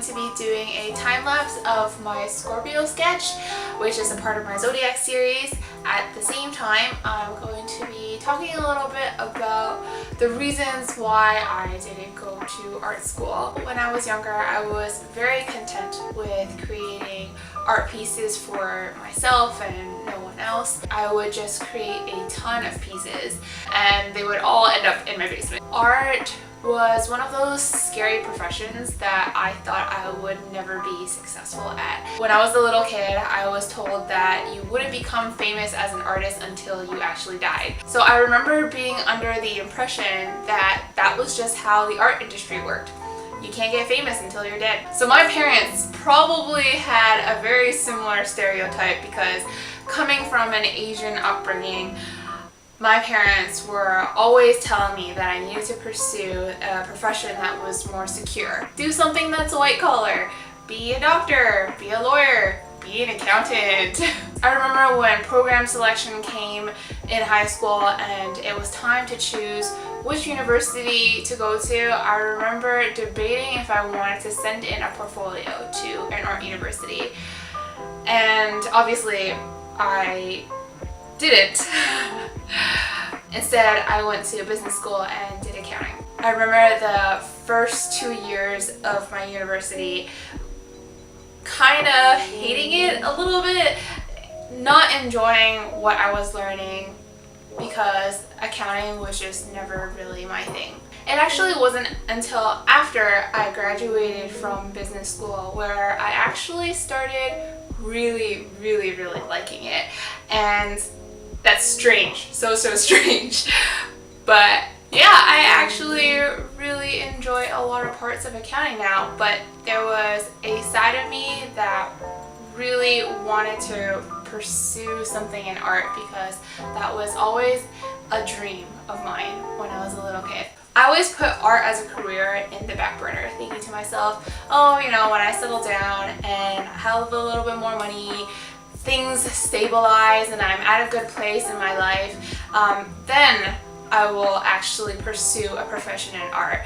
to be doing a time-lapse of my Scorpio sketch, which is a part of my Zodiac series. At the same time, I'm going to be talking a little bit about the reasons why I didn't go to art school. When I was younger, I was very content with creating art pieces for myself and no one else. I would just create a ton of pieces and they would all end up in my basement. Art was one of those scary professions that I thought I would never be successful at. When I was a little kid, I was told that you wouldn't become famous as an artist until you actually died. So I remember being under the impression that that was just how the art industry worked. You can't get famous until you're dead. So my parents probably had a very similar stereotype because coming from an Asian upbringing, my parents were always telling me that I needed to pursue a profession that was more secure. Do something that's white collar. Be a doctor, be a lawyer, be an accountant. I remember when program selection came in high school and it was time to choose which university to go to. I remember debating if I wanted to send in a portfolio to an art university. And obviously I didn't. Instead, I went to business school and did accounting. I remember the first 2 years of my university kind of hating it a little bit, not enjoying what I was learning because accounting was just never really my thing. It actually wasn't until after I graduated from business school where I actually started really liking it. And that's strange, so strange. But yeah, I actually really enjoy a lot of parts of accounting now, but there was a side of me that really wanted to pursue something in art because that was always a dream of mine when I was a little kid. I always put art as a career in the back burner, thinking to myself, oh, you know, when I settle down and have a little bit more money, things stabilize and I'm at a good place in my life, then I will actually pursue a profession in art.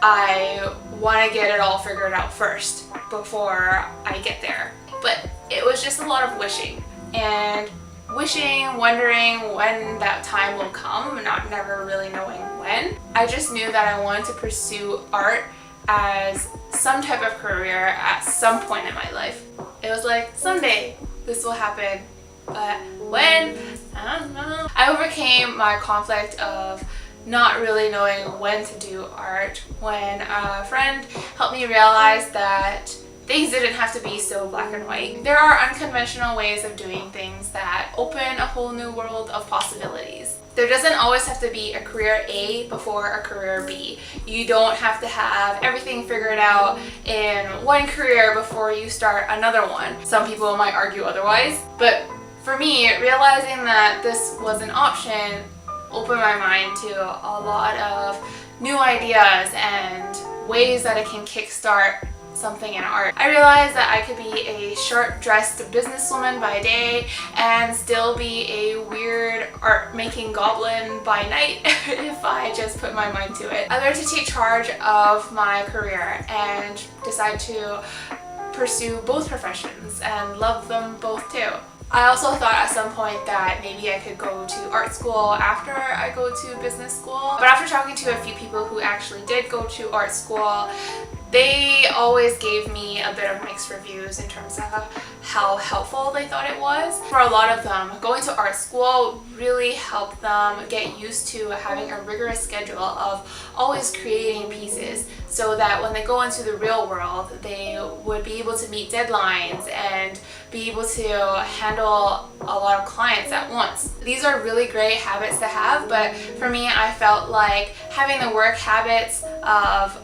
I want to get it all figured out first before I get there. But it was just a lot of wishing and wondering when that time will come, not never really knowing when. I just knew that I wanted to pursue art as some type of career at some point in my life. It was like, someday this will happen, but when? I don't know. I overcame my conflict of not really knowing when to do art when a friend helped me realize that things didn't have to be so black and white. There are unconventional ways of doing things that open a whole new world of possibilities. There doesn't always have to be a career A before a career B. You don't have to have everything figured out in one career before you start another one. Some people might argue otherwise, but for me, realizing that this was an option opened my mind to a lot of new ideas and ways that it can kickstart something in art. I realized that I could be a sharp-dressed businesswoman by day and still be a weird art-making goblin by night if I just put my mind to it. I learned to take charge of my career and decide to pursue both professions and love them both too. I also thought at some point that maybe I could go to art school after I go to business school. But after talking to a few people who actually did go to art school, they always gave me a bit of mixed reviews in terms of how helpful they thought it was. For a lot of them, going to art school really helped them get used to having a rigorous schedule of always creating pieces so that when they go into the real world, they would be able to meet deadlines and be able to handle a lot of clients at once. These are really great habits to have, but for me, I felt like having the work habits of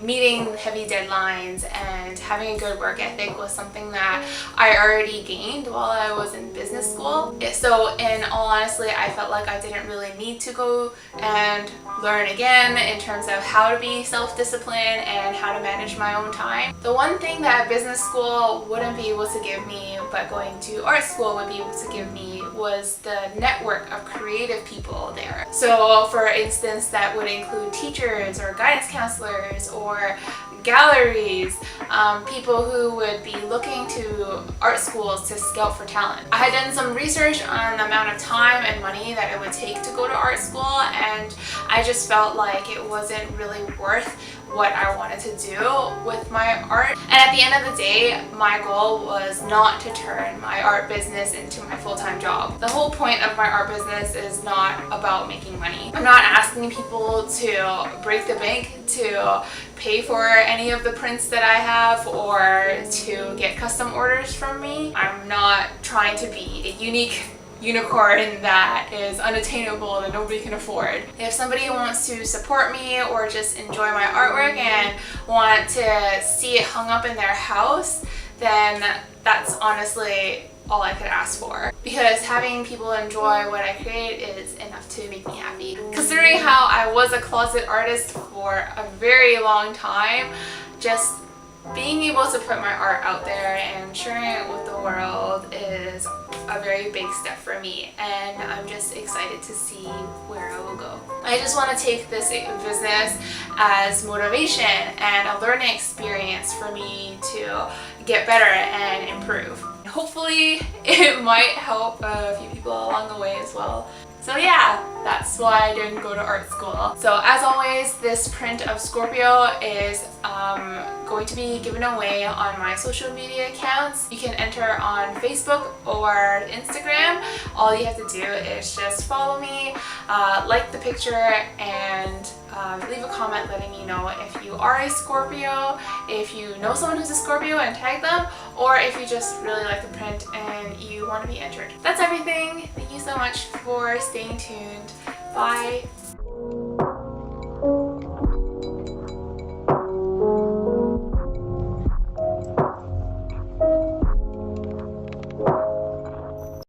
meeting heavy deadlines and having a good work ethic was something that I already gained while I was in business school. So in all honesty, I felt like I didn't really need to go and learn again in terms of how to be self-disciplined and how to manage my own time. The one thing that business school wouldn't be able to give me, but going to art school would be able to give me, was the network of creative people there. So for instance, that would include teachers or guidance counselors or galleries, people who would be looking to art schools to scout for talent. I had done some research on the amount of time and money that it would take to go to art school, and I just felt like it wasn't really worth what I wanted to do with my art. And at the end of the day, my goal was not to turn my art business into my full-time job. The whole point of my art business is not about making money. I'm not asking people to break the bank to pay for any of the prints that I have or to get custom orders from me. I'm not trying to be a unique unicorn that is unattainable that nobody can afford. If somebody wants to support me or just enjoy my artwork and want to see it hung up in their house, then that's honestly all I could ask for, because having people enjoy what I create is enough to make me happy. Considering how I was a closet artist for a very long time, just being able to put my art out there and sharing it with the world is a very big step for me, and I'm just excited to see where I will go. I just want to take this business as motivation and a learning experience for me to get better and improve. Hopefully it might help a few people along the way as well. So yeah, that's why I didn't go to art school. So as always, this print of Scorpio is going to be given away on my social media accounts. You can enter on Facebook or Instagram. All you have to do is just follow me, like the picture, and leave a comment letting me know if you are a Scorpio, if you know someone who's a Scorpio and tag them, or if you just really like the print and you want to be entered. That's everything. Thank you so much for staying tuned. Bye!